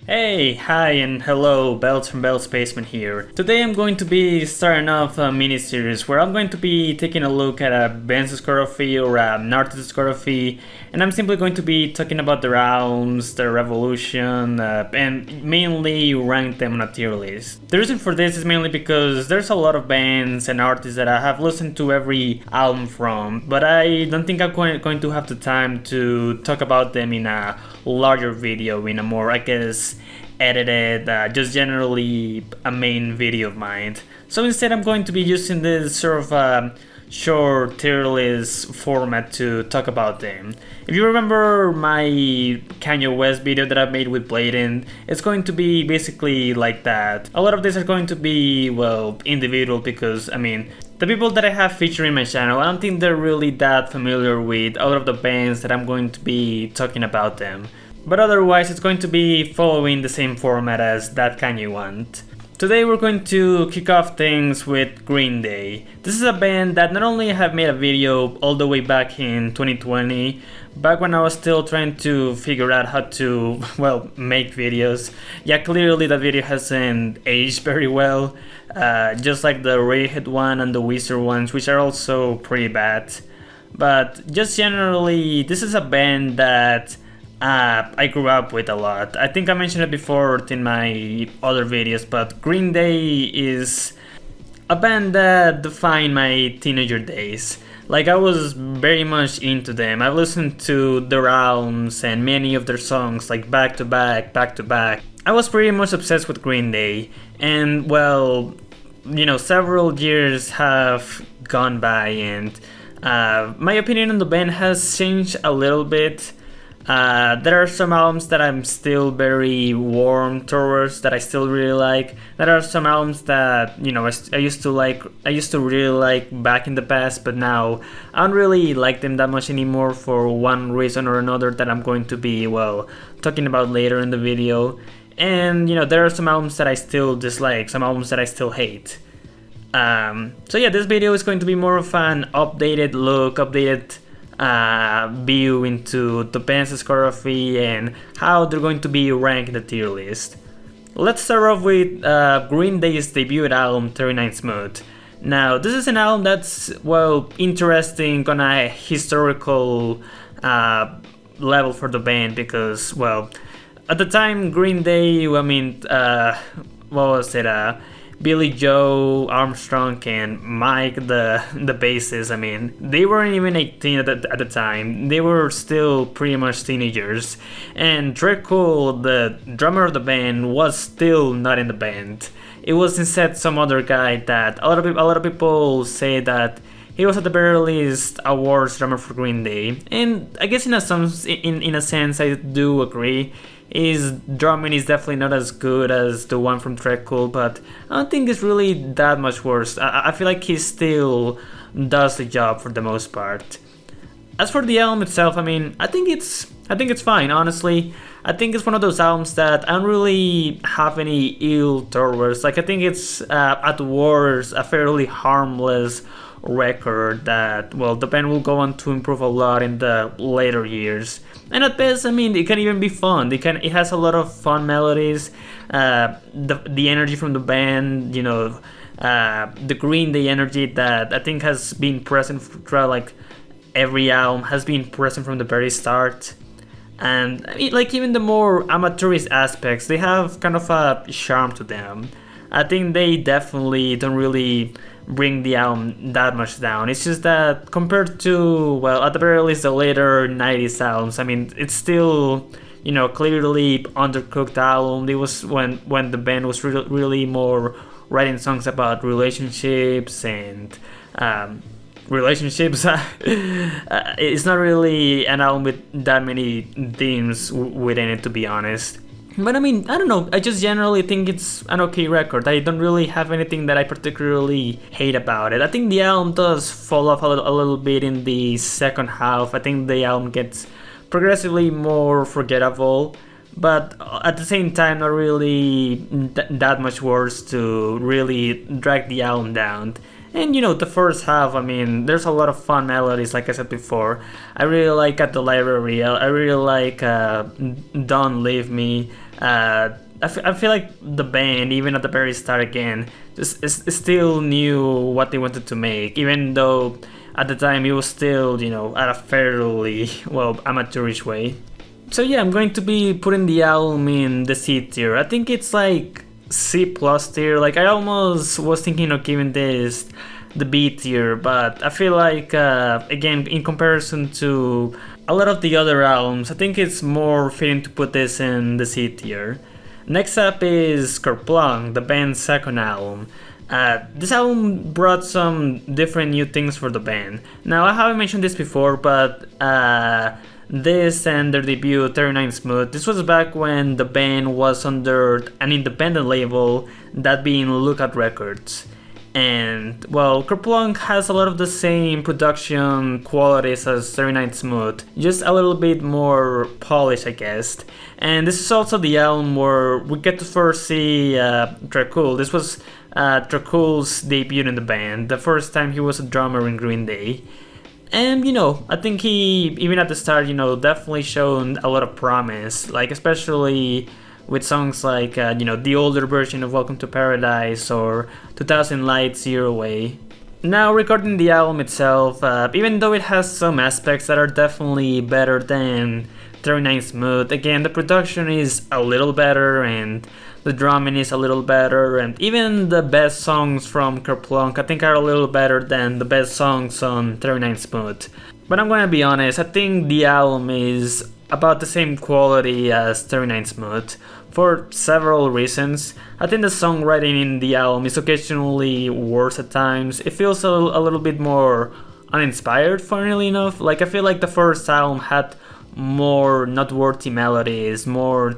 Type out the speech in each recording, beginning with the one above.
Hey, hi and hello, Belts from Belts Basement here. Today I'm going to be starting off a mini-series where I'm going to be taking a look at a band's discography or an artist's discography, and I'm simply going to be talking about their albums, their evolution, and mainly rank them on a tier list. The reason for this is mainly because there's a lot of bands and artists that I have listened to every album from, but I don't think I'm going to have the time to talk about them in a larger video, in a more, I guess, edited, just generally a main video of mine. So instead I'm going to be using this sort of short tier list format to talk about them. If you remember my Kanye West video that I made with Bladen, it's going to be basically like that. A lot of these are going to be, well, individual because, the people that I have featured in my channel, I don't think they're really that familiar with a lot of the bands that I'm going to be talking about them. But otherwise, it's going to be following the same format as that Kanye one. Today we're going to kick off things with Green Day. This is a band that not only have made a video all the way back in 2020, back when I was still trying to figure out how to, well, make videos. Yeah, clearly that video hasn't aged very well, just like the Radiohead one and the Wizard ones, which are also pretty bad. But just generally, this is a band that I grew up with a lot. I think I mentioned it before in my other videos, but Green Day is a band that defined my teenager days. Like, I was very much into them. I've listened to their albums and many of their songs, like back to back, back to back. I was pretty much obsessed with Green Day, and well, several years have gone by, and my opinion on the band has changed a little bit. There are some albums that I'm still very warm towards, that I still really like. There are some albums that, I used to really like back in the past, but now I don't really like them that much anymore for one reason or another that I'm going to be, well, talking about later in the video. And, there are some albums that I still dislike, some albums that I still hate. So yeah, this video is going to be more of an updated look, updated view into the band's discography and how they're going to be ranked in the tier list. Let's start off with Green Day's debut album, 39 Smooth. Now, this is an album that's, well, interesting on a historical level for the band because, well, at the time, Green Day, what was it? Billy Joe Armstrong and Mike, the bassist, they weren't even 18 at the time. They were still pretty much teenagers. And Dreadcool, the drummer of the band, was still not in the band. It was instead some other guy that a lot of people say that he was at the very least a worse drummer for Green Day. And I guess in a sense I do agree. His drumming is definitely not as good as the one from Dreadcool, but I don't think it's really that much worse. I feel like he still does the job for the most part. As for the album itself, I think it's fine, honestly. I think it's one of those albums that I don't really have any ill towards. Like, I think it's at worst a fairly harmless record that, well, the band will go on to improve a lot in the later years. And at best, it can even be fun. It has a lot of fun melodies. The energy from the band, the Green Day energy that I think has been present throughout like every album, has been present from the very start. And even the more amateurish aspects, they have kind of a charm to them. I think they definitely don't really bring the album that much down. It's just that compared to, well, at the very least the later 90s albums, it's still, clearly undercooked album. It was when the band was really more writing songs about relationships and relationships. It's not really an album with that many themes within it, to be honest. But I don't know, I just generally think it's an okay record. I don't really have anything that I particularly hate about it. I think the album does fall off a little bit in the second half. I think the album gets progressively more forgettable, but at the same time not really that much worse to really drag the album down. And the first half, I mean, there's a lot of fun melodies, like I said before. I really like At the Library. I really like Don't Leave Me. I feel like the band, even at the very start again, just still knew what they wanted to make, even though at the time it was still, at a fairly, well, amateurish way. So yeah, I'm going to be putting the album in the C tier. I think it's like C plus tier. Like I almost was thinking of giving this the B tier, but I feel like again, in comparison to a lot of the other albums, I think it's more fitting to put this in the C tier. Next up is Kerplunk, the band's second album. This album brought some different new things for the band. Now I haven't mentioned this before, but this and their debut 39 Smooth, this was back when the band was under an independent label, that being Lookout Records. And well, Kerplunk has a lot of the same production qualities as 39 Smooth, just a little bit more polished, I guess. And this is also the album where we get to first see Dracul. This was Dracul's debut in the band, the first time he was a drummer in Green Day. And I think he, even at the start, definitely showed a lot of promise, like especially with songs like, the older version of Welcome to Paradise or 2000 Lights Zero Way. Now, regarding the album itself, even though it has some aspects that are definitely better than 39 Smooth, again, the production is a little better and the drumming is a little better, and even the best songs from Kerplunk I think are a little better than the best songs on 39 Smooth. But I'm gonna be honest, I think the album is about the same quality as 39 Smooth for several reasons. I think the songwriting in the album is occasionally worse at times. It feels a little bit more uninspired, funnily enough. Like I feel like the first album had more noteworthy melodies, more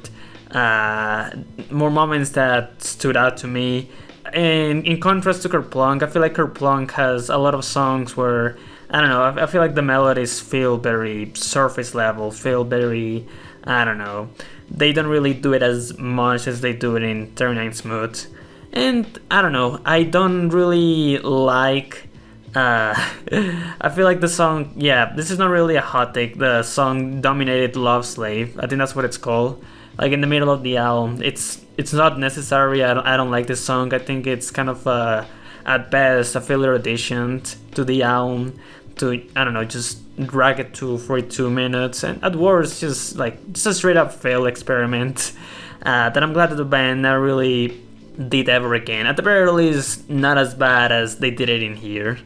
moments that stood out to me. And in contrast to Kerplunk, I feel like Kerplunk has a lot of songs where, I don't know, I feel like the melodies feel very surface level, feel very, I don't know, they don't really do it as much as they do it in 39 Smooth. And I don't know, I don't really like, I feel like the song, yeah, this is not really a hot take, the song Dominated Love Slave, I think that's what it's called. Like in the middle of the album, it's not necessary. I don't like this song. I think it's kind of at best a filler addition to the album. To, I don't know, just drag it to 42 minutes, and at worst, just a straight up failed experiment that I'm glad that the band never really did ever again. At the very least, not as bad as they did it in here.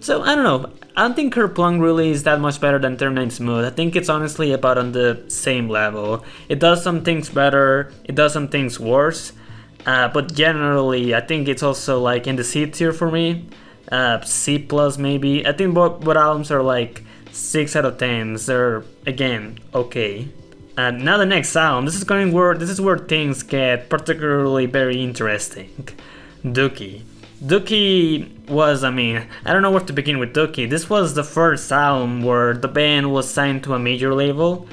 So I don't know. I don't think Kerplunk really is that much better than 39 Smooth. I think it's honestly about on the same level. It does some things better, it does some things worse, but generally I think it's also like in the C tier for me, C plus maybe. I think both albums are like 6 out of 10s. They're again okay. Now the next album. This is where things get particularly very interesting. Dookie. Dookie was, I mean, I don't know where to begin with Dookie. This was the first album where the band was signed to a major label.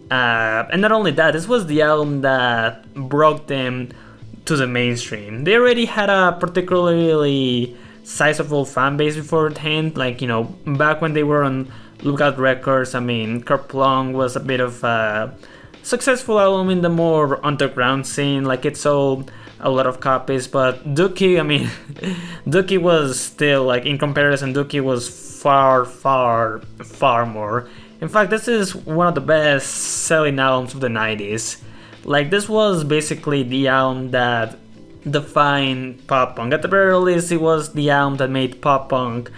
And not only that, this was the album that brought them to the mainstream. They already had a particularly sizable fan base beforehand. Like, back when they were on Lookout Records, I mean, Kerplunk was a bit of a successful album in the more underground scene. Like, it sold a lot of copies, but Dookie, I mean, Dookie was still, like, in comparison, Dookie was far, far, far more. In fact, this is one of the best selling albums of the 90s. Like, this was basically the album that defined pop punk. At the very least, it was the album that made pop punk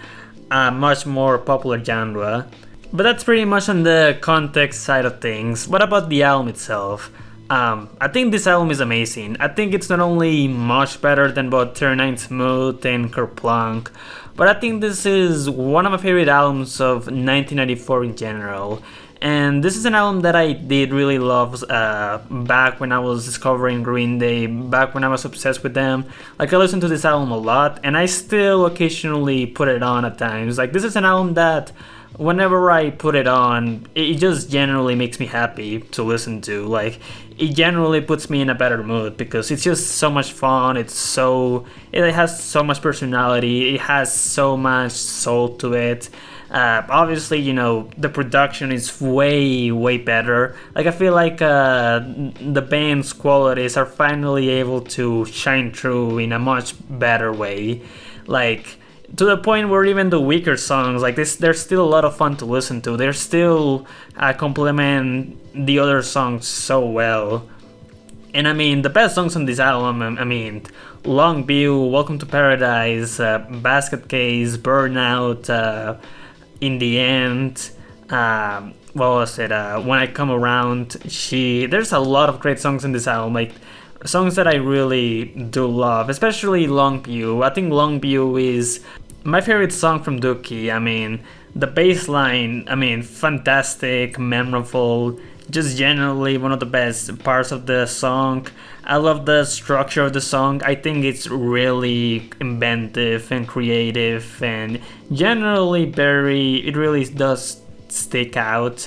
a much more popular genre. But that's pretty much on the context side of things. What about the album itself? I think this album is amazing. I think it's not only much better than both 39 Smooth and Kerplunk, but I think this is one of my favorite albums of 1994 in general. And this is an album that I did really love back when I was discovering Green Day, back when I was obsessed with them. Like, I listened to this album a lot, and I still occasionally put it on at times. Like, this is an album that whenever I put it on, it just generally makes me happy to listen to. Like, it generally puts me in a better mood because it's just so much fun. It has so much personality. It has so much soul to it. Obviously, the production is way better. Like, I feel like the band's qualities are finally able to shine through in a much better way. Like, to the point where even the weaker songs, like this, they're still a lot of fun to listen to. They're still complement the other songs so well. And I mean, the best songs on this album, Long View, Welcome to Paradise, Basket Case, Burnout, In the End, what was it? When I Come Around, There's a lot of great songs in this album, like songs that I really do love, especially Long View. I think Long View is my favorite song from Dookie. I mean, the bass line, fantastic, memorable, just generally one of the best parts of the song. I love the structure of the song. I think it's really inventive and creative, and generally it really does stick out.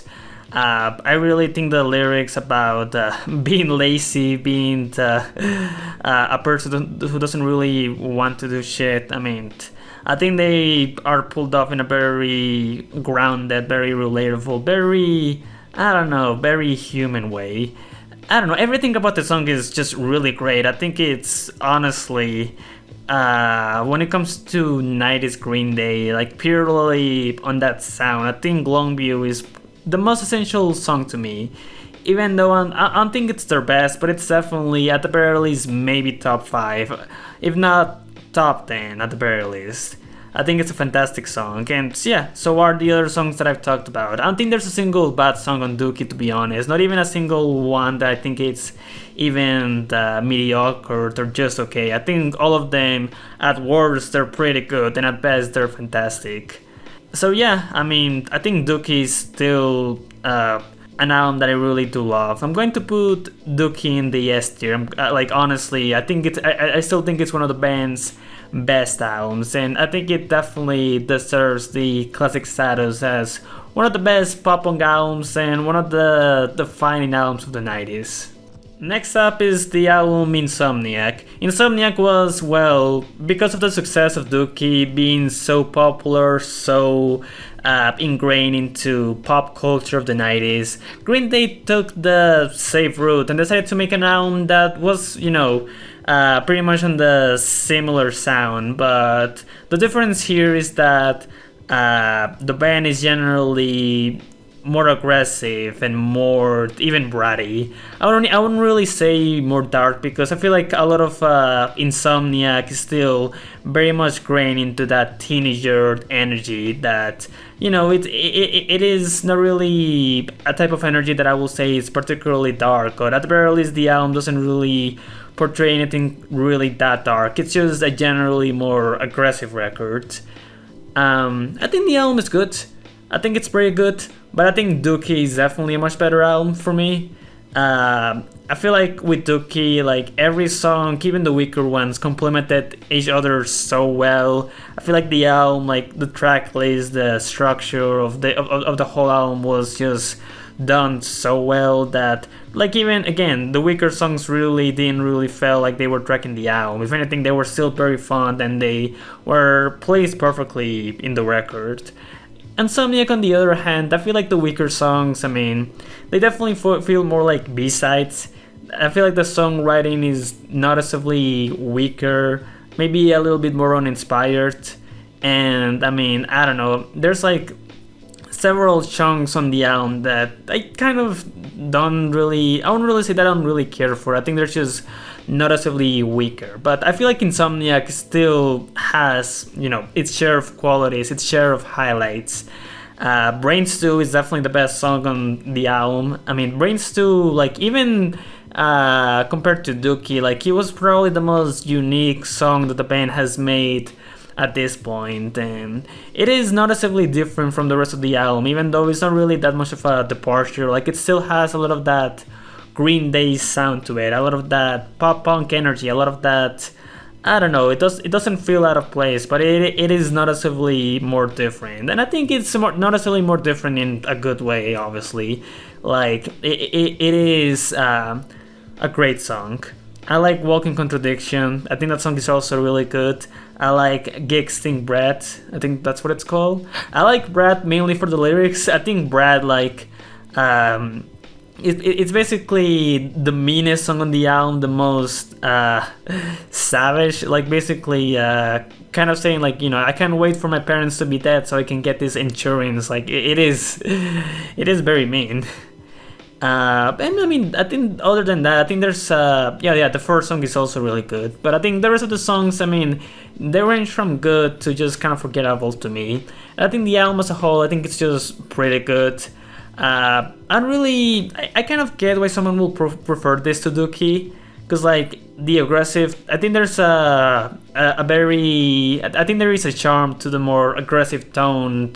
I really think the lyrics about being lazy, being a person who doesn't really want to do shit, I think they are pulled off in a very grounded, very relatable, very human way. I don't know, everything about the song is just really great. I think it's honestly, when it comes to 90s Green Day, like purely on that sound, I think Long View is the most essential song to me. Even though I don't think it's their best, but it's definitely, at the very least, maybe top 5, if not top 10 at the very least. I think it's a fantastic song, and yeah, so are the other songs that I've talked about. I don't think there's a single bad song on Dookie, to be honest. Not even a single one that I think it's even mediocre or just okay. I think all of them, at worst, they're pretty good, and at best, they're fantastic. So yeah, I think Dookie is still an album that I really do love. I'm going to put Dookie in the S tier. Honestly, I still think it's one of the band's best albums, and I think it definitely deserves the classic status as one of the best pop punk albums and one of the defining albums of the 90s. Next up is the album Insomniac. Insomniac was, well, because of the success of Dookie being so popular, so ingrained into pop culture of the 90s, Green Day took the safe route and decided to make an album that was, pretty much on the similar sound, but the difference here is that the band is generally more aggressive and more even bratty. I wouldn't really say more dark, because I feel like a lot of Insomniac is still very much grained into that teenager energy that, it is not really a type of energy that I will say is particularly dark, or at the very least the album doesn't really portray anything really that dark. It's just a generally more aggressive record. I think the album is good. I think it's pretty good, but I think Dookie is definitely a much better album for me. I feel like with Dookie, like every song, even the weaker ones, complemented each other so well. I feel like the album, like the track list, the structure of the whole album was just done so well that, like, even again, the weaker songs didn't really feel like they were tracking the album. If anything, they were still very fun and they were placed perfectly in the record. Insomniac, on the other hand, I feel like the weaker songs, they definitely feel more like B-sides. I feel like the songwriting is noticeably weaker, maybe a little bit more uninspired. And I don't know, there's like several chunks on the album that I kind of I wouldn't really say that I don't really care for. I think they're just noticeably weaker. But I feel like Insomniac still has, its share of qualities, its share of highlights. Brain Stew is definitely the best song on the album. Brain Stew, like, even compared to Dookie, like, it was probably the most unique song that the band has made at this point, and it is noticeably different from the rest of the album, even though it's not really that much of a departure. Like, it still has a lot of that Green Day sound to it, a lot of that pop punk energy, a lot of that I don't know. It doesn't feel out of place, but it is noticeably more different, and I think it's noticeably more different in a good way. Obviously, like it is a great song. I like Walking Contradiction. I think that song is also really good. I like Gigs Think Brad. I think that's what it's called. I like Brad mainly for the lyrics. I think Brad like it's basically the meanest song on the album, the most savage, like basically kind of saying like, you know, I can't wait for my parents to be dead so I can get this insurance. Like it is very mean. And I mean, I think other than that, I think there's the first song is also really good, but I think the rest of the songs, I mean, they range from good to just kind of forgettable to me. And I think the album as a whole, I think it's just pretty good. I kind of get why someone will prefer this to Dookie, because like the aggressive, I think there's I think there is a charm to the more aggressive tone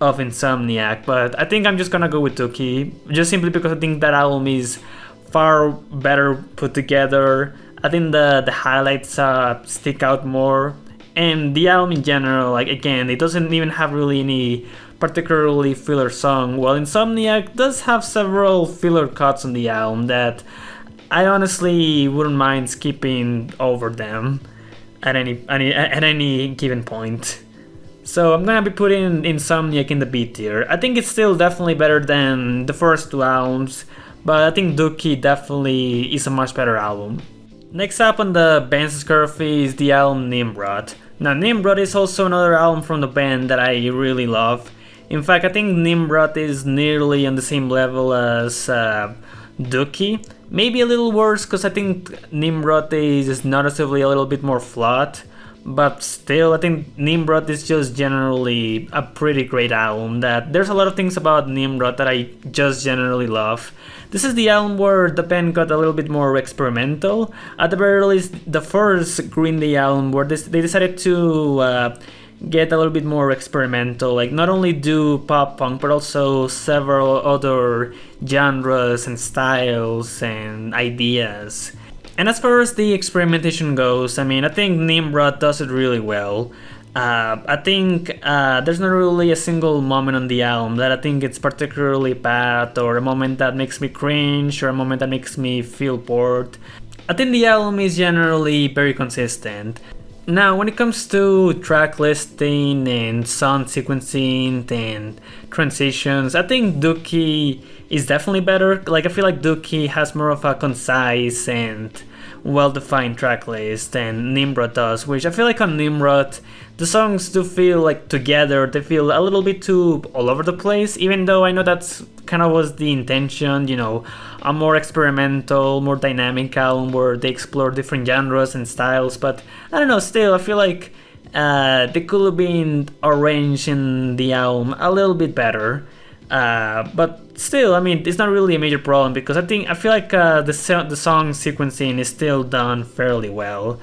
of Insomniac, but I think I'm just gonna go with Dookie, just simply because I think that album is far better put together. I think the highlights stick out more, and the album in general, like again, it doesn't even have really any particularly filler song, while Insomniac does have several filler cuts on the album that I honestly wouldn't mind skipping over them at any given point. So I'm gonna be putting Insomniac in the B tier. I think it's still definitely better than the first two albums, but I think Dookie definitely is a much better album. Next up on the band's discography is the album Nimrod. Now Nimrod is also another album from the band that I really love. In fact, I think Nimrod is nearly on the same level as Dookie. Maybe a little worse, because I think Nimrod is noticeably a little bit more flawed. But still, I think Nimrod is just generally a pretty great album. That there's a lot of things about Nimrod that I just generally love. This is the album where the band got a little bit more experimental. At the very least, the first Green Day album where they decided to get a little bit more experimental, like not only do pop punk but also several other genres and styles and ideas. And as far as the experimentation goes, I mean, I think Nimrod does it really well. I think there's not really a single moment on the album that I think it's particularly bad, or a moment that makes me cringe, or a moment that makes me feel bored. I think the album is generally very consistent. Now, when it comes to track listing and sound sequencing and transitions, I think Dookie is definitely better. Like, I feel like Dookie has more of a concise and well-defined track list than Nimrod does, which I feel like on Nimrod, the songs do feel like together, they feel a little bit too all over the place, even though I know that's kind of was the intention, you know, a more experimental, more dynamic album where they explore different genres and styles, but I don't know, still, I feel like they could have been arranged in the album a little bit better. But still, I mean, it's not really a major problem because I feel like the song sequencing is still done fairly well.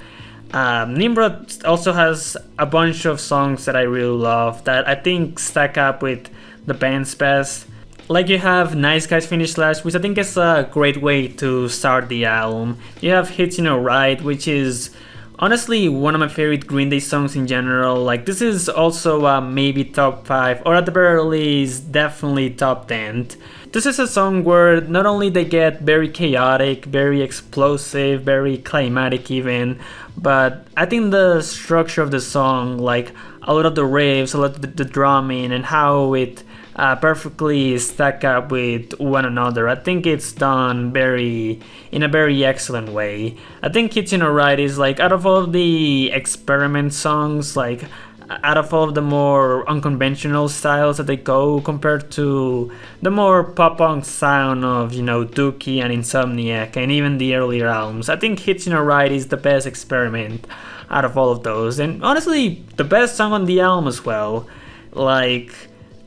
Nimrod also has a bunch of songs that I really love that I think stack up with the band's best. Like you have Nice Guys Finish Last, which I think is a great way to start the album. You have Hitting a Ride, which is honestly one of my favorite Green Day songs in general. Like this is also maybe top 5, or at the very least definitely top 10. This is a song where not only they get very chaotic, very explosive, very climatic even, but I think the structure of the song, like a lot of the riffs, a lot of the drumming, and how it perfectly stack up with one another, I think it's done in a very excellent way. I think Hitting a Ride is like, out of all of the experiment songs, like out of all of the more unconventional styles that they go, compared to the more pop punk sound of, you know, Dookie and Insomniac and even the earlier albums, I think Hitting a Ride is the best experiment out of all of those, and honestly the best song on the album as well. Like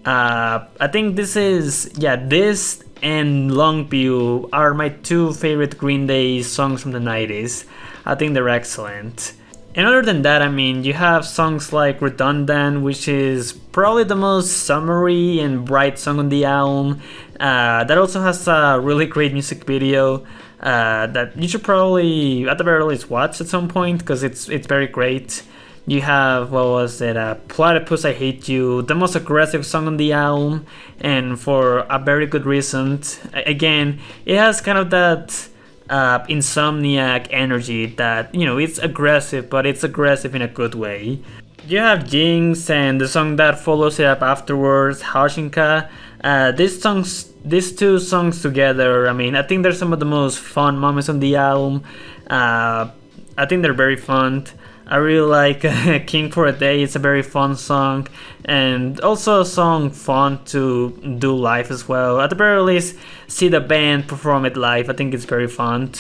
I think this and Longview are my two favorite Green Day songs from the 90s. I think they're excellent. And other than that, I mean, you have songs like Redundant, which is probably the most summery and bright song on the album. That also has a really great music video. that you should probably at the very least watch at some point because it's very great. You have, what was it, Platypus I Hate You, the most aggressive song on the album, and for a very good reason. Again, it has kind of that Insomniac energy that, it's aggressive, but it's aggressive in a good way. You have Jinx and the song that follows it up afterwards, Hashinka. These two songs together, I think they're some of the most fun moments on the album. I think they're very fun. I really like King for a Day. It's a very fun song, and also a song fun to do live as well. At the very least, see the band perform it live. I think it's very fun.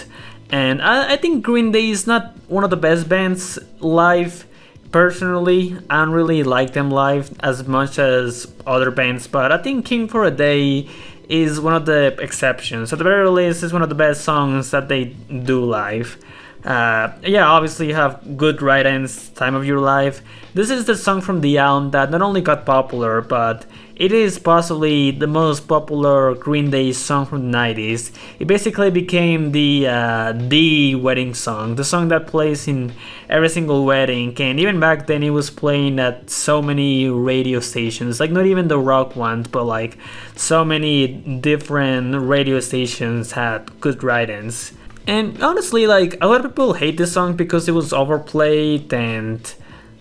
And I think Green Day is not one of the best bands live. Personally, I don't really like them live as much as other bands, but I think King for a Day is one of the exceptions. At the very least, it's one of the best songs that they do live. Obviously you have Good Riddance, Time of Your Life. This is the song from the album that not only got popular, but it is possibly the most popular Green Day song from the 90s. It basically became the wedding song, the song that plays in every single wedding, and even back then it was playing at so many radio stations, like not even the rock ones, but like so many different radio stations had Good Riddance. And honestly, like, a lot of people hate this song because it was overplayed, and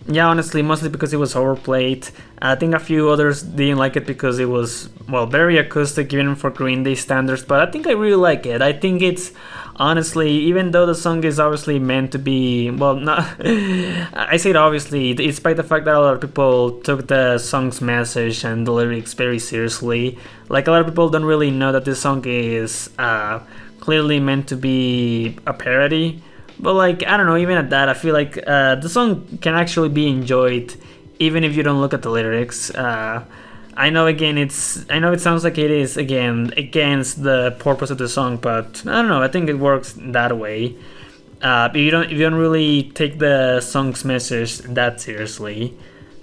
yeah, honestly, mostly because it was overplayed. I think a few others didn't like it because it was, well, very acoustic even for Green Day standards, but I think I really like it. I think it's, honestly, even though the song is obviously meant to be, well, not, I say it obviously, despite the fact that a lot of people took the song's message and the lyrics very seriously. Like, a lot of people don't really know that this song is, clearly meant to be a parody, but like, I don't know, even at that, I feel like the song can actually be enjoyed even if you don't look at the lyrics. I know it sounds like it is again against the purpose of the song, but I don't know, I think it works that way. If you don't really take the song's message that seriously.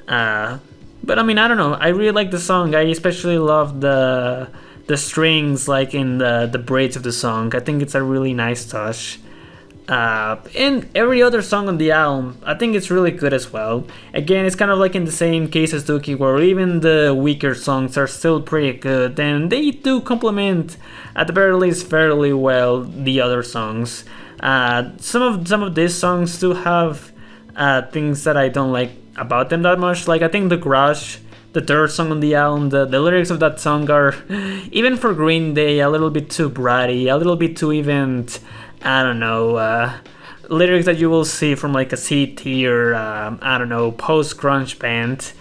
But I don't know, I really like the song. I especially love the strings, like in the bridge of the song. I think it's a really nice touch. And every other song on the album, I think it's really good as well. Again, it's kind of like in the same case as Dookie, where even the weaker songs are still pretty good, and they do complement, at the very least, fairly well the other songs. Some of these songs do have things that I don't like about them that much. Like, I think the Garage, the third song on the album, the lyrics of that song are, even for Green Day, a little bit too bratty, a little bit too even, I don't know, lyrics that you will see from like a C-tier, I don't know, post-grunge band,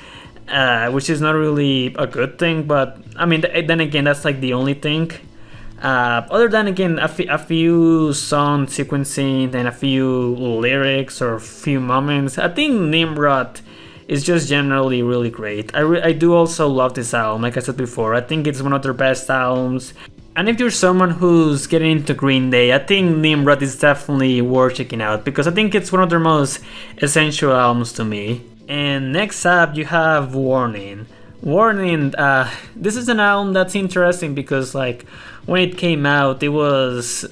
which is not really a good thing, but then again, that's like the only thing. Other than, again, a few song sequencing and a few lyrics or a few moments, I think Nimrod is just generally really great. I do also love this album, like I said before. I think it's one of their best albums. And if you're someone who's getting into Green Day, I think Nimrod is definitely worth checking out, because I think it's one of their most essential albums to me. And next up, you have Warning. Warning, this is an album that's interesting because, like, when it came out, it was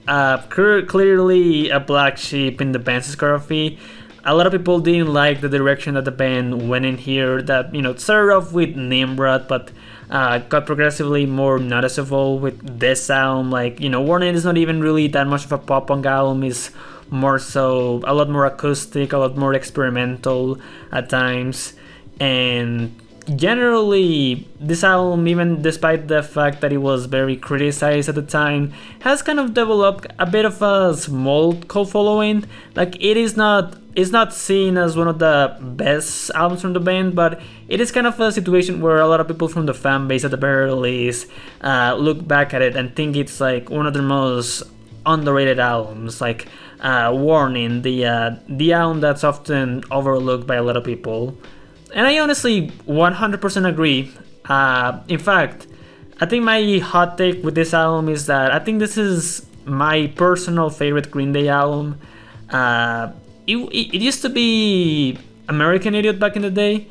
clearly a black sheep in the band's discography. A lot of people didn't like the direction that the band went in here, that, started off with Nimrod, but got progressively more noticeable with this album. Like, Warning is not even really that much of a pop-punk album, it's more so a lot more acoustic, a lot more experimental at times. And generally, this album, even despite the fact that it was very criticized at the time, has kind of developed a bit of a small cult following. Like, it's not seen as one of the best albums from the band, but it is kind of a situation where a lot of people from the fan base, at the very least, look back at it and think it's like one of the most underrated albums. Like Warning, the album that's often overlooked by a lot of people. And I honestly 100% agree. In fact, I think my hot take with this album is that I think this is my personal favorite Green Day album. It used to be American Idiot back in the day,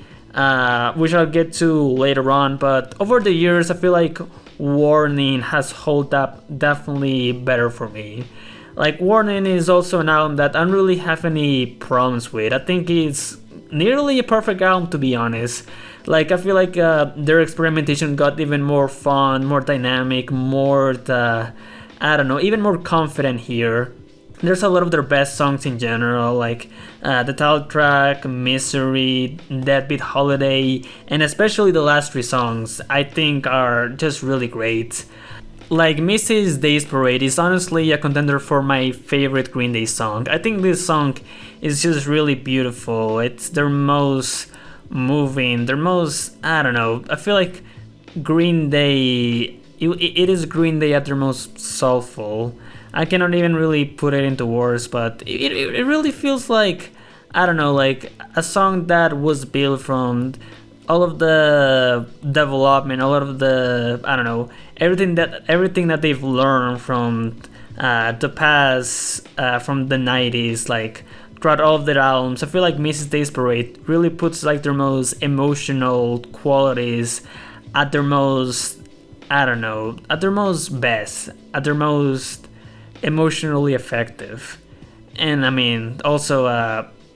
which I'll get to later on, but over the years I feel like Warning has held up definitely better for me. Like, Warning is also an album that I don't really have any problems with. I think it's nearly a perfect album, to be honest. Like, I feel like their experimentation got even more fun, more dynamic, more, I don't know, even more confident here. There's a lot of their best songs in general, like the title track, Misery, Deadbeat Holiday, and especially the last three songs, I think are just really great. Like, Mrs. Days Parade is honestly a contender for my favorite Green Day song. I think this song is just really beautiful. It's their most moving, their most, I don't know, I feel like Green Day, it is Green Day at their most soulful. I cannot even really put it into words, but it really feels like, I don't know, like a song that was built from all of the development, all of the, I don't know, everything that they've learned from the past, from the 90s, like throughout all of their albums. I feel like Mrs. Days Parade really puts like their most emotional qualities at their most, I don't know, at their most best, at their most emotionally effective. And I mean, also,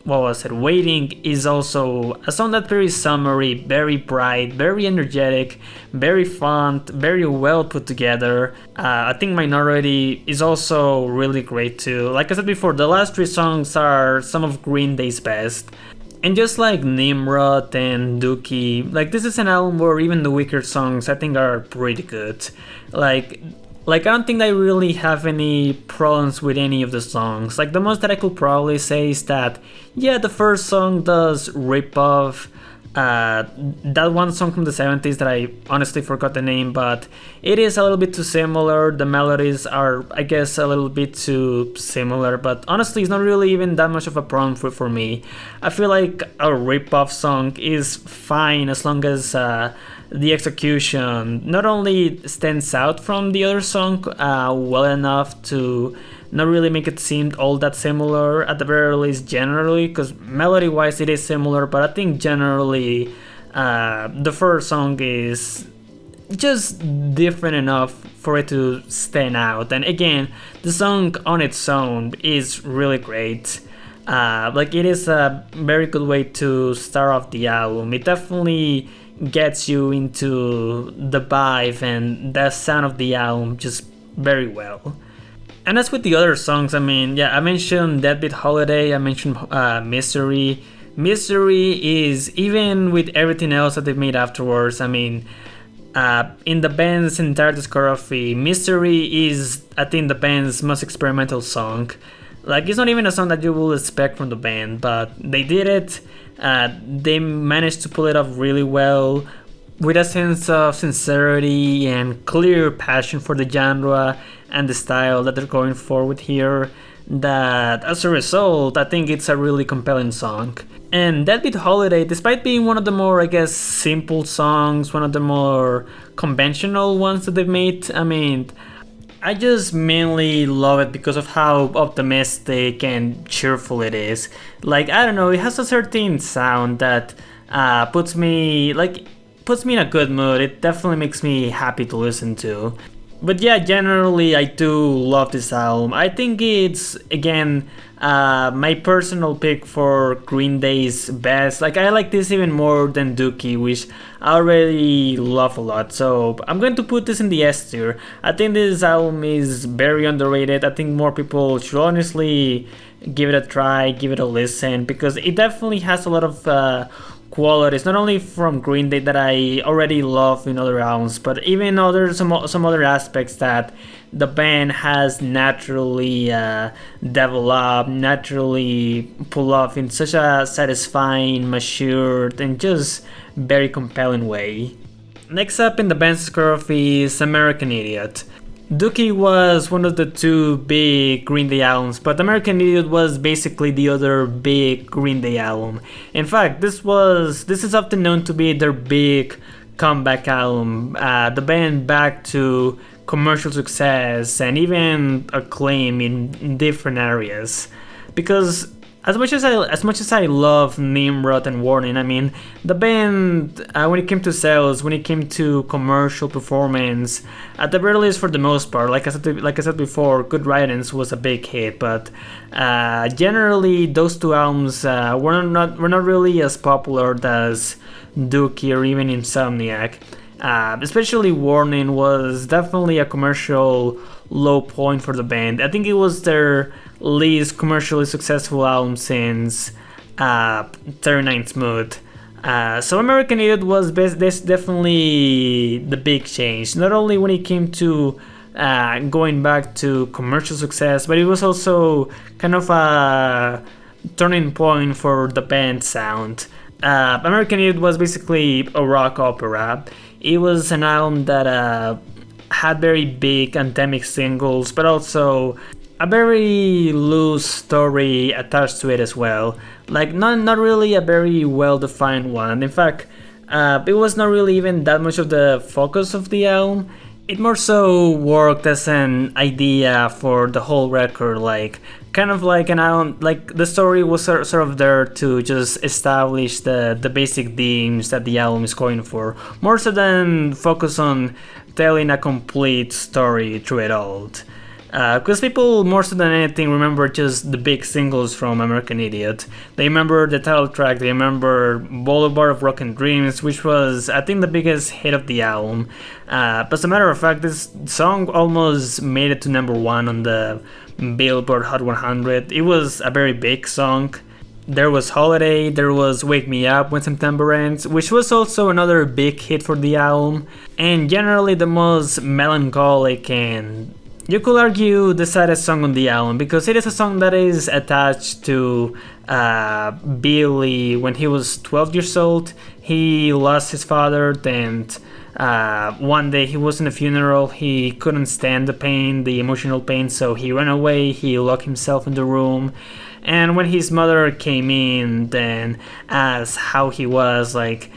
what was it? Waiting is also a song that's very summery, very bright, very energetic, very fun, very well put together. I think Minority is also really great too. Like I said before, the last three songs are some of Green Day's best. And just like Nimrod and Dookie, like this is an album where even the weaker songs I think are pretty good. Like I don't think I really have any problems with any of the songs. Like the most that I could probably say is that, yeah, the first song does rip off that one song from the 70s that I honestly forgot the name, but it is a little bit too similar. The melodies are, I guess, a little bit too similar, but honestly it's not really even that much of a problem for me. I feel like a rip-off song is fine as long as the execution not only stands out from the other song well enough to not really make it seem all that similar, at the very least generally, because melody wise it is similar, but I think generally the first song is just different enough for it to stand out. And again, the song on its own is really great. Like it is a very good way to start off the album. It definitely gets you into the vibe and the sound of the album just very well. And as with the other songs, I mean, yeah, I mentioned Deadbeat Holiday, I mentioned Misery. Misery is, even with everything else that they've made afterwards, I mean, in the band's entire discography, Misery is, I think, the band's most experimental song. Like, it's not even a song that you will expect from the band, but they did it. They managed to pull it off really well, with a sense of sincerity and clear passion for the genre and the style that they're going for with here, that as a result, I think it's a really compelling song. And Deadbeat Holiday, despite being one of the more, I guess, simple songs, one of the more conventional ones that they've made, I mean, I just mainly love it because of how optimistic and cheerful it is. Like, I don't know, it has a certain sound that puts me in a good mood. It definitely makes me happy to listen to. But yeah, generally I do love this album. I think it's, again, my personal pick for Green Day's best. Like, I like this even more than Dookie, which I already love a lot. So I'm going to put this in the S tier. I think this album is very underrated. I think more people should honestly give it a try, give it a listen, because it definitely has a lot of qualities, not only from Green Day that I already love in other albums, but even some other aspects that the band has naturally developed, naturally pull off in such a satisfying, matured, and just very compelling way. Next up in the band's discography is American Idiot. Dookie was one of the two big Green Day albums, but American Idiot was basically the other big Green Day album. In fact, this is often known to be their big comeback album. The band back to commercial success and even acclaim in different areas. Because as much as I love Nimrod and Warning, I mean the band when it came to sales, when it came to commercial performance, at the very least for the most part, like I said before, Good Riddance was a big hit, but generally those two albums were not really as popular as Dookie or even Insomniac. Especially Warning was definitely a commercial low point for the band. I think it was their least commercially successful album since 39 Smooth. So American Idiot was definitely the big change, not only when it came to going back to commercial success, but it was also kind of a turning point for the band sound. American Idiot was basically a rock opera. It was an album that had very big anthemic singles, but also a very loose story attached to it as well. Like not really a very well defined one. In fact, it was not really even that much of the focus of the album. It more so worked as an idea for the whole record, like kind of like an album. Like the story was sort of there to just establish the basic themes that the album is going for, more so than focus on telling a complete story through it all. Because people, more so than anything, remember just the big singles from American Idiot. They remember the title track, they remember Boulevard of Broken Dreams, which was, I think, the biggest hit of the album. But as a matter of fact, this song almost made it to #1 on the Billboard Hot 100. It was a very big song. There was Holiday, there was Wake Me Up When September Ends, which was also another big hit for the album, and generally the most melancholic and, you could argue, the saddest song on the album, because it is a song that is attached to Billy when he was 12 years old. He lost his father, and one day he was in a funeral. He couldn't stand the pain, the emotional pain, so he ran away. He locked himself in the room. And when his mother came in, then asked how he was, like,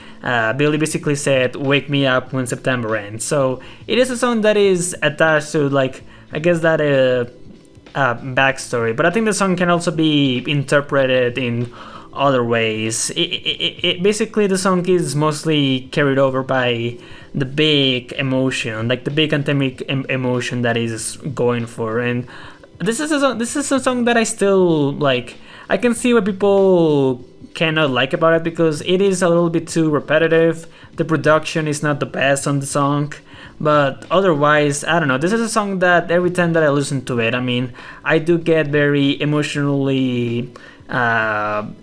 Billy basically said, "Wake me up when September ends." So it is a song that is attached to, like, I guess that backstory, but I think the song can also be interpreted in other ways. Basically, the song is mostly carried over by the big emotion, like the big anthemic emotion that is going for. And this is a song that I still like. I can see what people cannot like about it, because it is a little bit too repetitive. The production is not the best on the song. But otherwise, I don't know, this is a song that every time that I listen to it, I mean, I do get very emotionally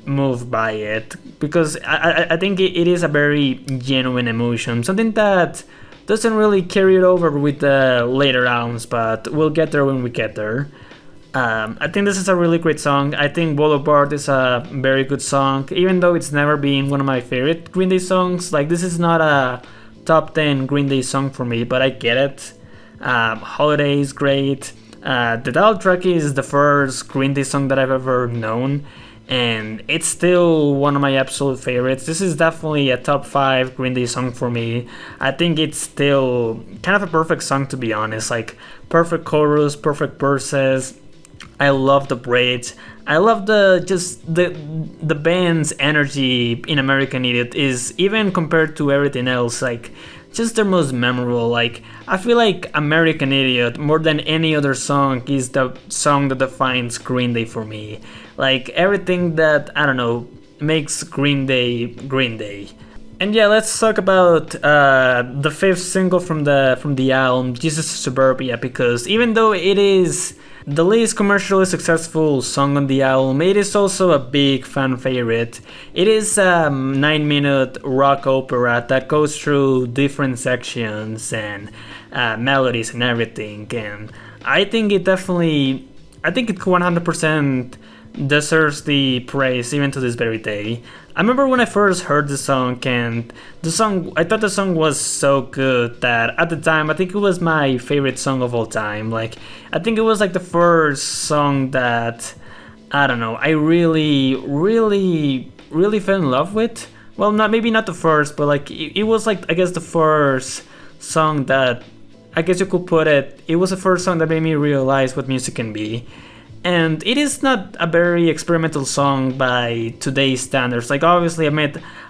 moved by it, because I think it is a very genuine emotion, something that doesn't really carry it over with the later albums, but we'll get there when we get there. I think this is a really great song. I think Boulevard is a very good song, even though it's never been one of my favorite Green Day songs. Like, this is not a top 10 Green Day song for me, but I get it. Holiday is great. The title track is the first Green Day song that I've ever known, and it's still one of my absolute favorites. This is definitely a top 5 Green Day song for me. I think it's still kind of a perfect song, to be honest. Like, perfect chorus, perfect verses. I love the bridge. I love the band's energy in American Idiot is, even compared to everything else, like, just their most memorable. Like, I feel like American Idiot, more than any other song, is the song that defines Green Day for me. Like, everything that, I don't know, makes Green Day Green Day. And yeah, let's talk about the 5th single from the album, Jesus Suburbia, because even though it is the least commercially successful song on the album, it is also a big fan favorite. It is a 9-minute rock opera that goes through different sections and melodies and everything, and I think it 100% deserves the praise even to this very day. I remember when I first heard the song, and I thought the song was so good that at the time I think it was my favorite song of all time. Like, I think it was like the first song that, I don't know, I really fell in love with. Well, maybe not the first, but like it was like, I guess, the first song that, I guess you could put it was the first song that made me realize what music can be. and it is not a very experimental song by today's standards. Like, obviously,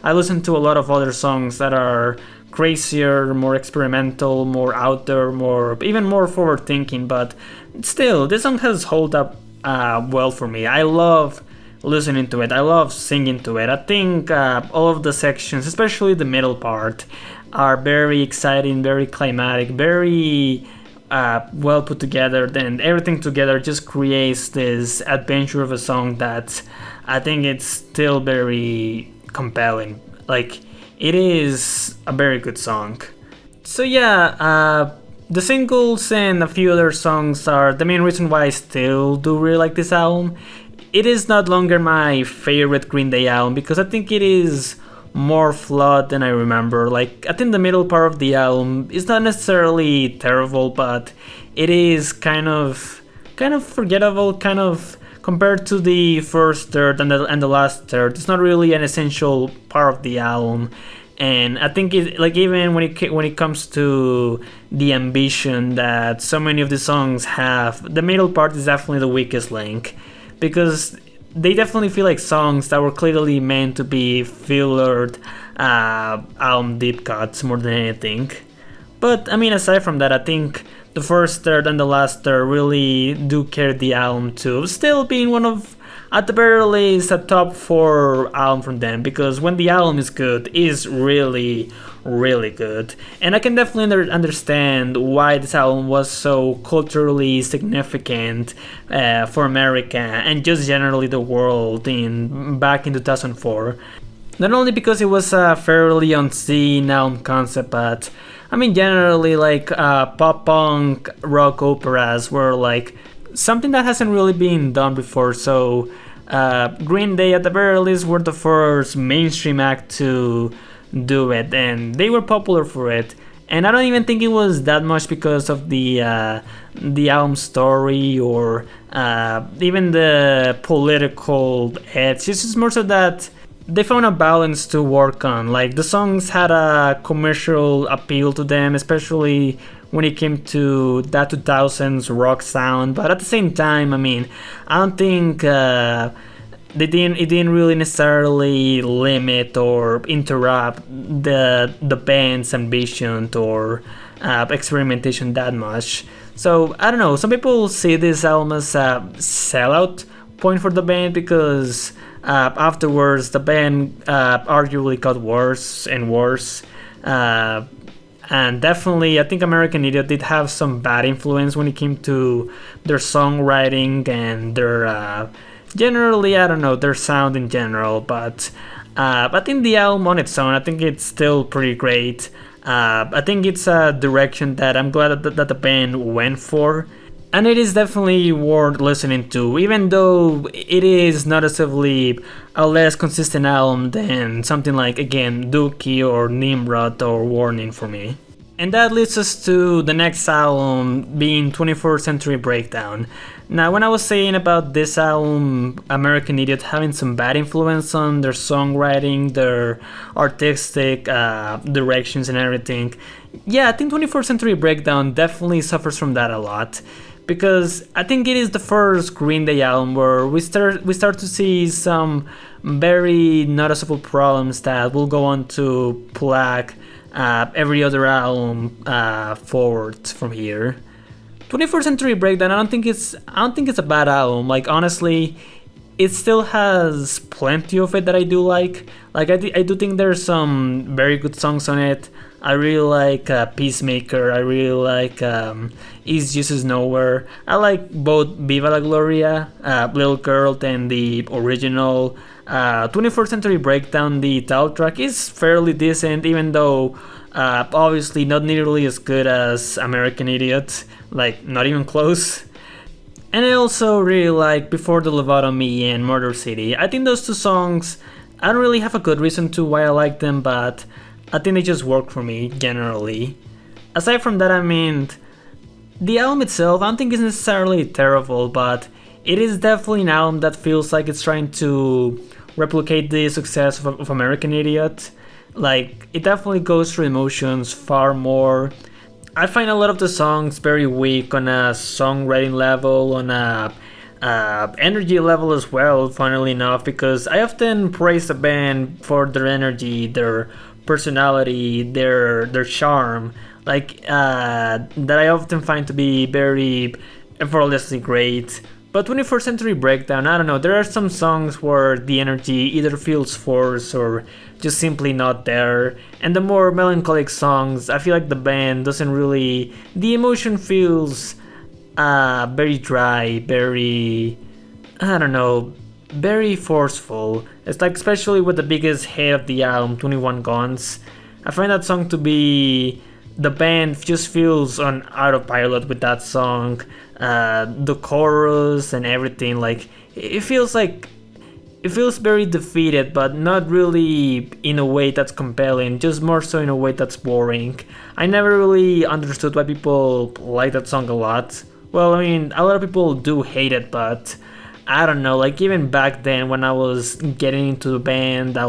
I listen to a lot of other songs that are crazier, more experimental, more out there, even more forward thinking, but still, this song has held up well for me. I love listening to it. I love singing to it. I think all of the sections, especially the middle part, are very exciting, very climatic, very well put together. Then everything together just creates this adventure of a song that I think it's still very compelling. Like, it is a very good song. So yeah, the singles and a few other songs are the main reason why I still do really like this album. It is not longer my favorite Green Day album because I think it is more flawed than I remember. Like, I think the middle part of the album is not necessarily terrible, but it is kind of forgettable, kind of compared to the first third and the last third. It's not really an essential part of the album. And I think it, like, even when it comes to the ambition that so many of the songs have, the middle part is definitely the weakest link, because they definitely feel like songs that were clearly meant to be fillered album deep cuts more than anything. But I mean, aside from that, I think the first third and the last third really do carry the album too, still being one of, at the very least, a top 4 album from them, because when the album is good, it is really, really good. And I can definitely understand why this album was so culturally significant for America and just generally the world back in 2004. Not only because it was a fairly unseen album concept, but I mean generally, like, pop punk rock operas were like something that hasn't really been done before. So Green Day at the very least were the first mainstream act to do it, and they were popular for it. And I don't even think it was that much because of the album story or even the political edge. It's just more so that they found a balance to work on. Like, the songs had a commercial appeal to them, especially when it came to that 2000s rock sound. But at the same time, I mean, I don't think it didn't really necessarily limit or interrupt the band's ambition or experimentation that much. So I don't know. Some people see this album as a sellout point for the band because afterwards the band arguably got worse and worse. And definitely, I think American Idiot did have some bad influence when it came to their songwriting and their generally, I don't know, their sound in general. But I think the album on its own, I think it's still pretty great. I think it's a direction that I'm glad that the band went for. And it is definitely worth listening to, even though it is noticeably a less consistent album than something like, again, Dookie or Nimrod or Warning for me. And that leads us to the next album, being 21st Century Breakdown. Now, when I was saying about this album, American Idiot, having some bad influence on their songwriting, their artistic directions and everything, yeah, I think 21st Century Breakdown definitely suffers from that a lot. Because I think it is the first Green Day album where we start to see some very noticeable problems that will go on to plague every other album forward from here. 21st Century Breakdown, I don't think it's a bad album. Like, honestly, it still has plenty of it that I do like. Like, I do think there's some very good songs on it. I really like Peacemaker. I really like East Jesus Nowhere. I like both Viva La Gloria, Little Girl, and the original 21st Century Breakdown. The title track is fairly decent, even though obviously not nearly as good as American Idiot. Like, not even close. And I also really like Before the Lobotomy and Murder City. I think those two songs, I don't really have a good reason to why I like them, but I think they just work for me, generally. Aside from that, I mean, the album itself, I don't think it's necessarily terrible, but it is definitely an album that feels like it's trying to replicate the success of American Idiot. Like, it definitely goes through emotions far more. I find a lot of the songs very weak on a songwriting level, on a energy level as well, funnily enough, because I often praise a band for their energy, their personality, their charm, that I often find to be very effortlessly great. But 21st Century Breakdown, I don't know, there are some songs where the energy either feels forced or just simply not there. And the more melancholic songs, I feel like the band doesn't really... The emotion feels very dry, very... I don't know, very forceful. It's like, especially with the biggest hit of the album, 21 Guns. I find that song to be... The band just feels on autopilot with that song. The chorus and everything, it feels very defeated, but not really in a way that's compelling, just more so in a way that's boring. I never really understood why people like that song a lot. Well, I mean, a lot of people do hate it, but I don't know, even back then when I was getting into the band, I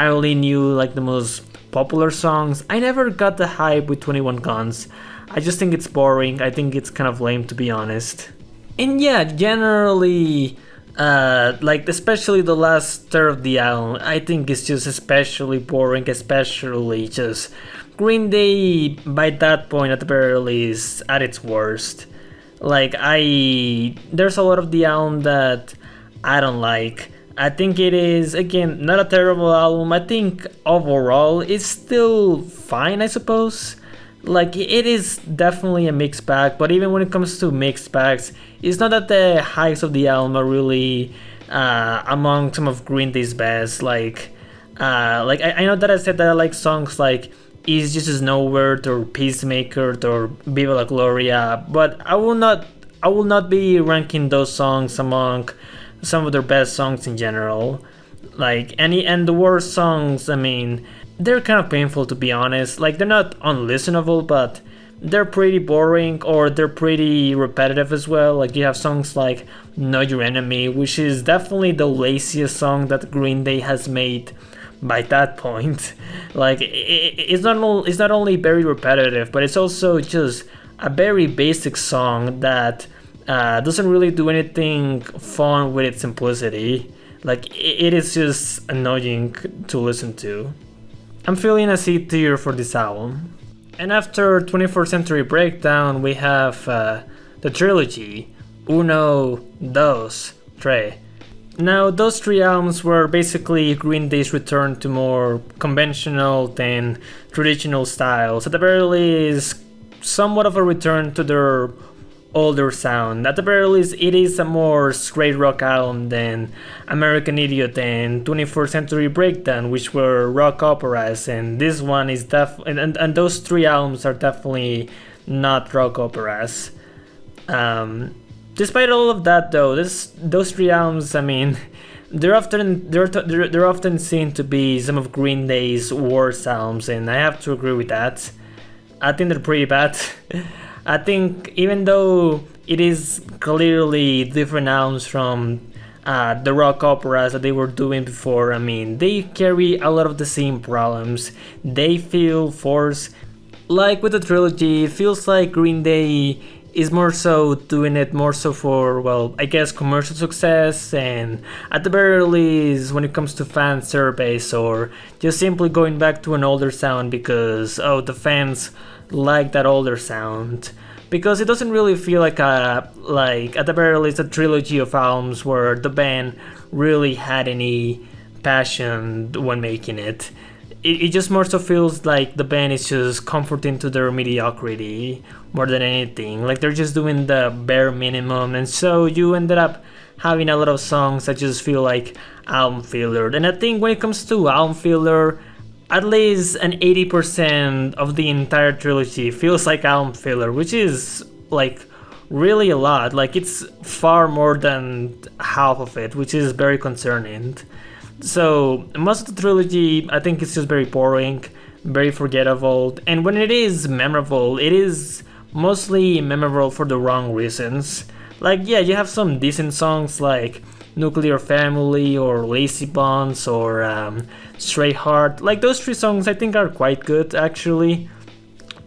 only knew the most popular songs. I never got the hype with 21 Guns. I just think it's boring. I think it's kind of lame, to be honest. And yeah, generally, especially the last third of the album, I think it's just especially boring, especially just Green Day by that point at the very least at its worst. There's a lot of the album that I don't like. I think it is, again, not a terrible album. I think overall it's still fine, I suppose. It is definitely a mixed bag, but even when it comes to mixed bags, it's not that the highs of the album are really among some of Green Day's best. I know that I said that I like songs like East Jesus Nowhere or Peacemaker or Viva La Gloria, but I will not be ranking those songs among some of their best songs in general. And the worst songs, I mean, they're kind of painful, to be honest. They're not unlistenable, but they're pretty boring, or they're pretty repetitive as well. You have songs like Know Your Enemy, which is definitely the laziest song that Green Day has made by that point. It's not only very repetitive, but it's also just a very basic song that doesn't really do anything fun with its simplicity. It is just annoying to listen to. I'm feeling a C tier for this album. And after 21st Century Breakdown, we have the trilogy, Uno, Dos, Tres. Now, those three albums were basically Green Day's return to more conventional than traditional styles. At the very least, somewhat of a return to their older sound. At the very least, it is a more straight rock album than American Idiot and 21st Century Breakdown, which were rock operas, and this one is and those three albums are definitely not rock operas. Despite all of that, though, those three albums, I mean, they're often seen to be some of Green Day's worst albums, and I have to agree with that. I think they're pretty bad. I think even though it is clearly different albums from the rock operas that they were doing before, I mean, they carry a lot of the same problems. They feel forced. With the trilogy, it feels like Green Day is more so doing it more so for, well, I guess commercial success, and at the very least when it comes to fan surveys, or just simply going back to an older sound because, the fans like that older sound. Because it doesn't really feel like at the very least a trilogy of albums where the band really had any passion when making it. It just more so feels like the band is just comforting to their mediocrity more than anything. They're just doing the bare minimum, and so you ended up having a lot of songs that just feel like album filler. And I think when it comes to album filler, at least an 80% of the entire trilogy feels like album filler, which is really a lot. It's far more than half of it, which is very concerning. So most of the trilogy, I think it's just very boring, very forgettable, and when it is memorable, it is mostly memorable for the wrong reasons. You have some decent songs like Nuclear Family or Lazy Bones or Stray Heart. Those three songs I think are quite good, actually.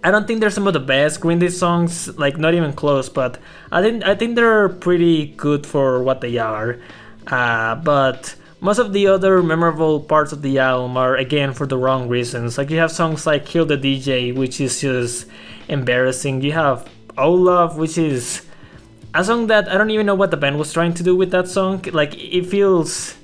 I don't think they're some of the best Green Day songs, like not even close, but I think they're pretty good for what they are. But most of the other memorable parts of the album are again for the wrong reasons. Like you have songs like Kill the DJ, which is just embarrassing. You have Oh Love, which is a song that I don't even know what the band was trying to do with that song. Like it feels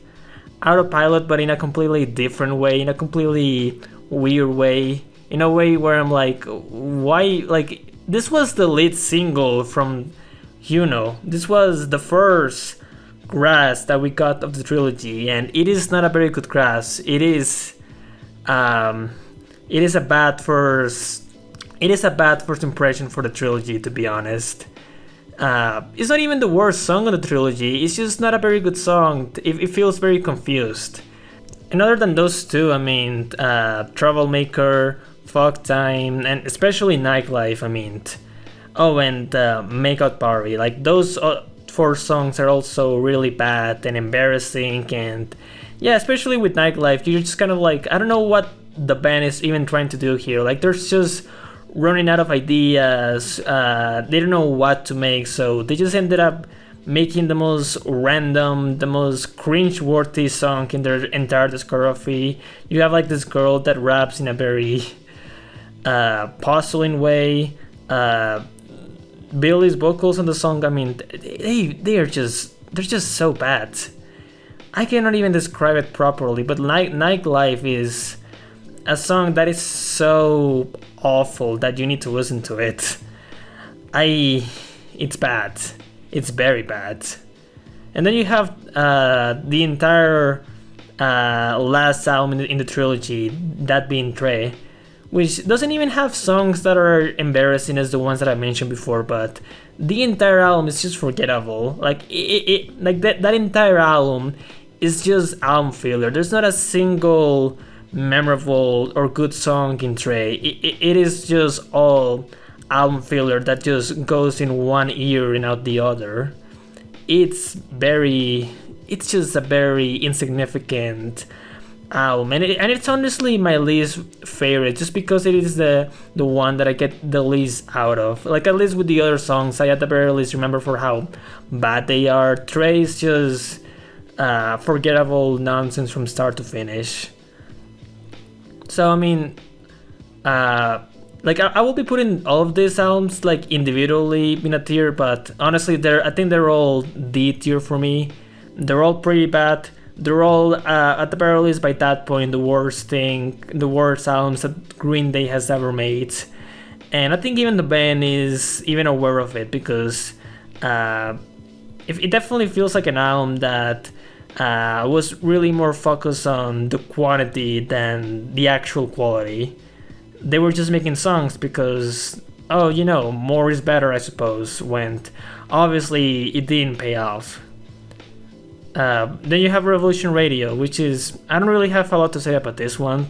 out of pilot, but in a completely different way, in a completely weird way, in a way where I'm like, why? Like this was the lead single from this was the first grass that we got of the trilogy, and it is not a very good grass. It is a bad first impression for the trilogy, to be honest. It's not even the worst song on the trilogy. It's just not a very good song. It feels very confused. And other than those two, I mean, Troublemaker, Fog Time, and especially Nightlife. I mean, and Makeout Party. Like those four songs are also really bad and embarrassing. And yeah, especially with Nightlife, you're just kind of like, I don't know what the band is even trying to do here. Like they're just running out of ideas. They don't know what to make, so they just ended up making the most random, the most cringe-worthy song in their entire discography. You have like this girl that raps in a very puzzling way. Billy's vocals on the song, I mean, they're just so bad. I cannot even describe it properly, but Nightlife is a song that is so awful that you need to listen to it. It's bad. It's very bad. And then you have the entire last album in the trilogy, that being Trey, which doesn't even have songs that are embarrassing as the ones that I mentioned before, but the entire album is just forgettable. Like that entire album is just album failure. There's not a single memorable or good song in Trey. It is just all album failure that just goes in one ear and out the other. It's just a very insignificant album, and it's honestly my least favorite, just because it is the one that I get the least out of. Like at least with the other songs, I at the very least remember for how bad they are. Trey is just forgettable nonsense from start to finish. So I mean, like I will be putting all of these albums like individually in a tier, but honestly, I think they're all D tier for me. They're all pretty bad. They're all at the very least by that point the worst albums that Green Day has ever made, and I think even the band is even aware of it, because it definitely feels like an album that was really more focused on the quantity than the actual quality. They were just making songs because, more is better, I suppose, when obviously it didn't pay off. Then you have Revolution Radio, which is, I don't really have a lot to say about this one.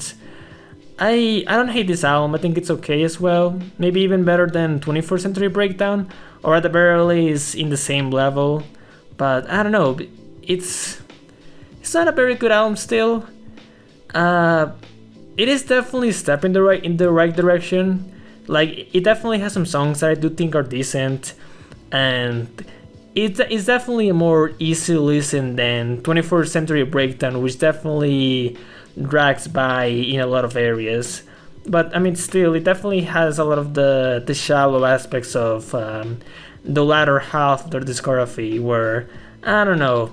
I don't hate this album. I think it's okay as well. Maybe even better than 21st Century Breakdown, or at the very least in the same level. But I don't know. It's not a very good album still. It is definitely a step in the right direction. Like it definitely has some songs that I do think are decent, and it's definitely a more easy listen than 21st Century Breakdown, which definitely drags by in a lot of areas. But I mean, still, it definitely has a lot of the shallow aspects of the latter half of their discography, where, I don't know,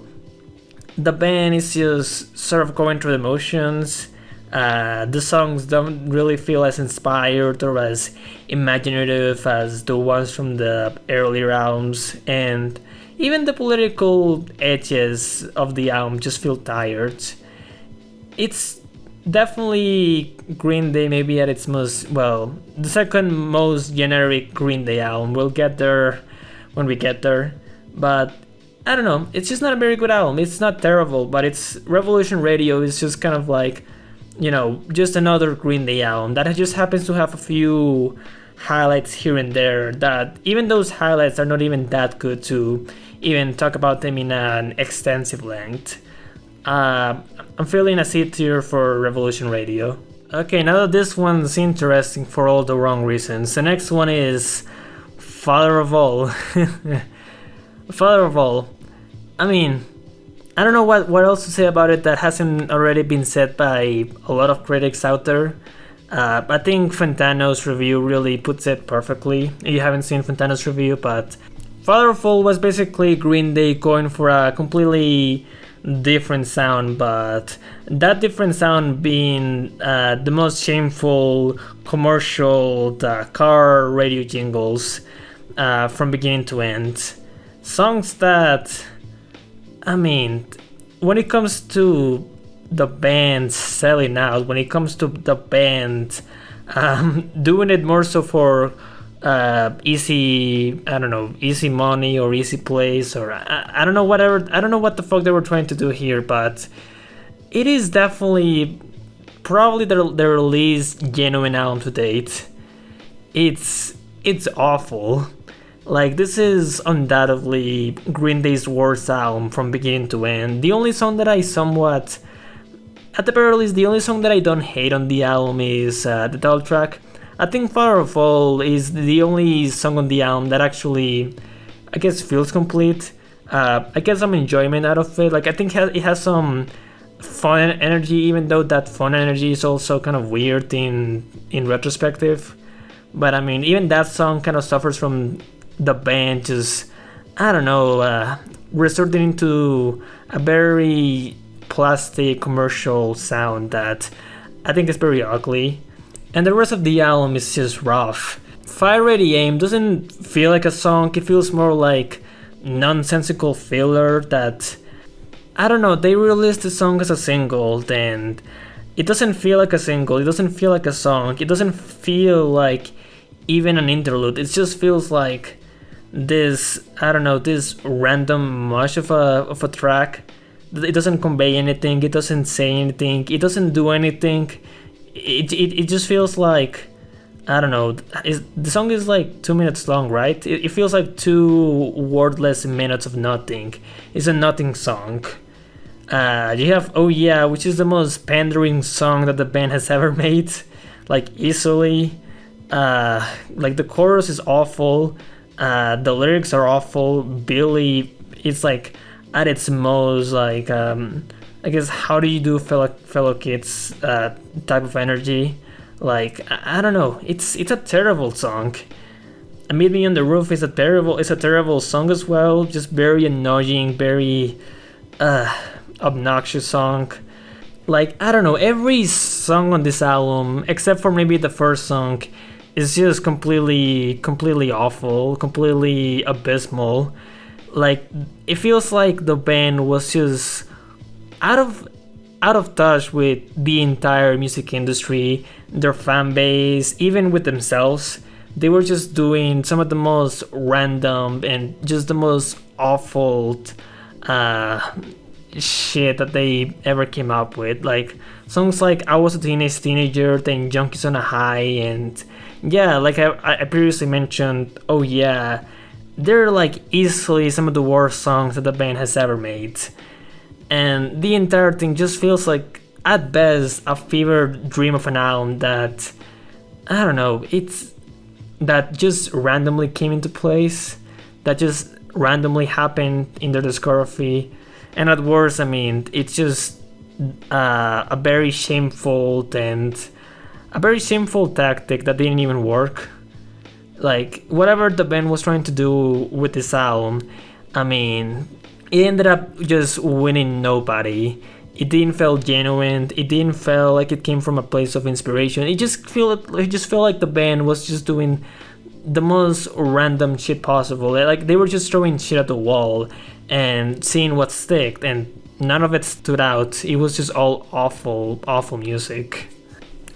the band is just sort of going through the motions. The songs don't really feel as inspired or as imaginative as the ones from the earlier albums, and even the political edges of the album just feel tired. It's definitely Green Day, maybe at its most, the second most generic Green Day album. We'll get there when we get there, but I don't know, it's just not a very good album. It's not terrible, but it's Revolution Radio is just kind of like, just another Green Day album that just happens to have a few highlights here and there, that even those highlights are not even that good to even talk about them in an extensive length. I'm feeling a C tier for Revolution Radio. Okay, now that this one's interesting for all the wrong reasons, the next one is Father of All. Father of All. I mean, I don't know what else to say about it that hasn't already been said by a lot of critics out there. I think Fantano's review really puts it perfectly. You haven't seen Fantano's review, but Father of All was basically Green Day going for a completely different sound, but that different sound being the most shameful commercial car radio jingles from beginning to end. Songs that, I mean, when it comes to the band selling out, when it comes to the band doing it more so for easy money or easy plays, or I don't know, whatever. I don't know what the fuck they were trying to do here, but it is definitely probably their least genuine album to date. It's awful. Like, this is undoubtedly Green Day's worst album from beginning to end. The only song that I somewhat, at the very least, the only song that I don't hate on the album is the title track. I think Father of All is the only song on the album that actually, I guess, feels complete. I get some enjoyment out of it. Like, I think it has some fun energy, even though that fun energy is also kind of weird in retrospective. But I mean, even that song kind of suffers from the band just, I don't know, resorting into a very plastic commercial sound that I think is very ugly. And the rest of the album is just rough. Fire Ready Aim doesn't feel like a song, it feels more like nonsensical filler that, I don't know, they released the song as a single, and it doesn't feel like a single, it doesn't feel like a song, it doesn't feel like even an interlude, it just feels like this, I don't know, this random mush of a track. It doesn't convey anything, it doesn't say anything, it doesn't do anything. It just feels like, I don't know, the song is like 2 minutes long, right? It feels like 2 wordless minutes of nothing. It's a nothing song. You have Oh Yeah, which is the most pandering song that the band has ever made, like easily. Like, the chorus is awful, the lyrics are awful. Billy, it's like at its most like I guess, how do you do fellow kids type of energy. Like, I don't know, it's a terrible song. Meet Me on the Roof is a terrible song as well, just very annoying, very obnoxious song. Like, I don't know, every song on this album except for maybe the first song is just completely awful, completely abysmal. Like, it feels like the band was just out of touch with the entire music industry, their fan base, even with themselves. They were just doing some of the most random and just the most awful shit that they ever came up with. Like, songs like I Was a Teenager, then Junkies on a High, and yeah, like I previously mentioned, Oh Yeah, they're like easily some of the worst songs that the band has ever made. And the entire thing just feels like, at best, a fevered dream of an album that, I don't know, that just randomly came into place, that just randomly happened in their discography. And at worst, I mean, it's just a very shameful tactic that didn't even work. Like, whatever the band was trying to do with this album, I mean, it ended up just winning nobody. It didn't feel genuine. It didn't feel like it came from a place of inspiration. It just felt like the band was just doing the most random shit possible. Like, they were just throwing shit at the wall and seeing what sticked, and none of it stood out. It was just all awful music.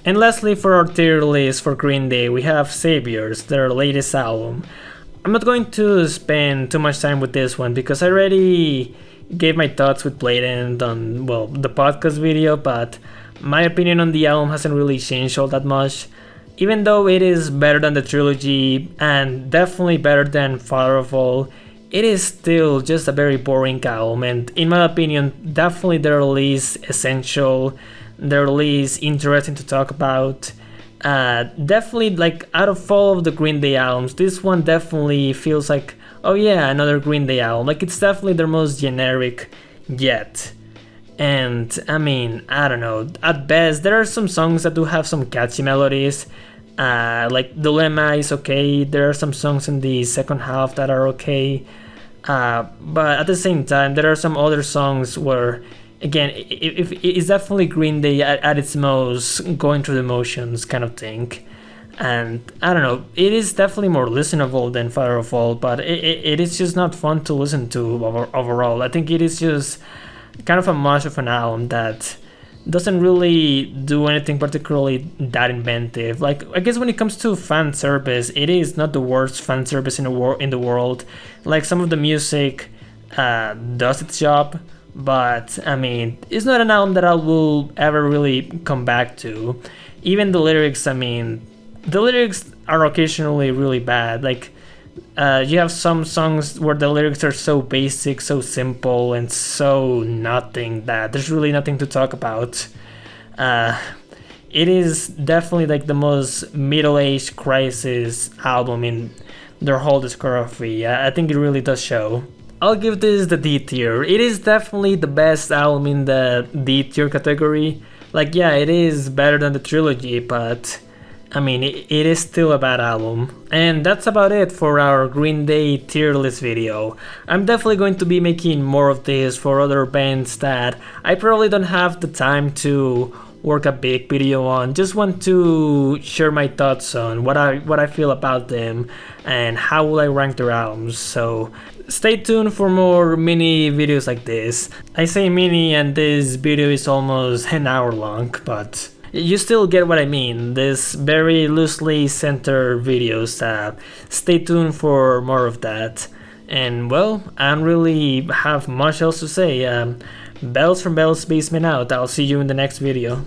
And lastly, for our tier list for Green Day, we have Saviors, their latest album. I'm not going to spend too much time with this one because I already gave my thoughts with Blatant on, well, the podcast video, but my opinion on the album hasn't really changed all that much. Even though it is better than the trilogy and definitely better than Father of All, it is still just a very boring album, and in my opinion, definitely their least essential, they're least interesting to talk about. Definitely, like, out of all of the Green Day albums, this one definitely feels like, oh yeah, another Green Day album. Like, it's definitely their most generic yet. And I mean, I don't know, at best there are some songs that do have some catchy melodies, like Dilemma is okay. There are some songs in the second half that are okay, but at the same time there are some other songs where, again, if it's definitely Green Day at its most going through the motions kind of thing. And I don't know, it is definitely more listenable than Father of All, but it is just not fun to listen to overall. I think it is just kind of a much of an album that doesn't really do anything particularly that inventive. Like, I guess when it comes to fan service, it is not the worst fan service in the world. Like, some of the music does its job, but I mean, it's not an album that I will ever really come back to. Even the lyrics, I mean, the lyrics are occasionally really bad. Like, you have some songs where the lyrics are so basic, so simple, and so nothing that there's really nothing to talk about. It is definitely like the most middle-aged crisis album in their whole discography. I think it really does show. I'll give this the D tier. It is definitely the best album in the D tier category. Like, yeah, it is better than the trilogy, but I mean, it is still a bad album. And that's about it for our Green Day tier list video. I'm definitely going to be making more of this for other bands that I probably don't have the time to work a big video on. Just want to share my thoughts on what I feel about them and how will I rank their albums. So stay tuned for more mini videos like this. I say mini and this video is almost an hour long, but you still get what I mean. This very loosely centered videos. Stay tuned for more of that. And well, I don't really have much else to say. Bells from Bell's Basement out. I'll see you in the next video.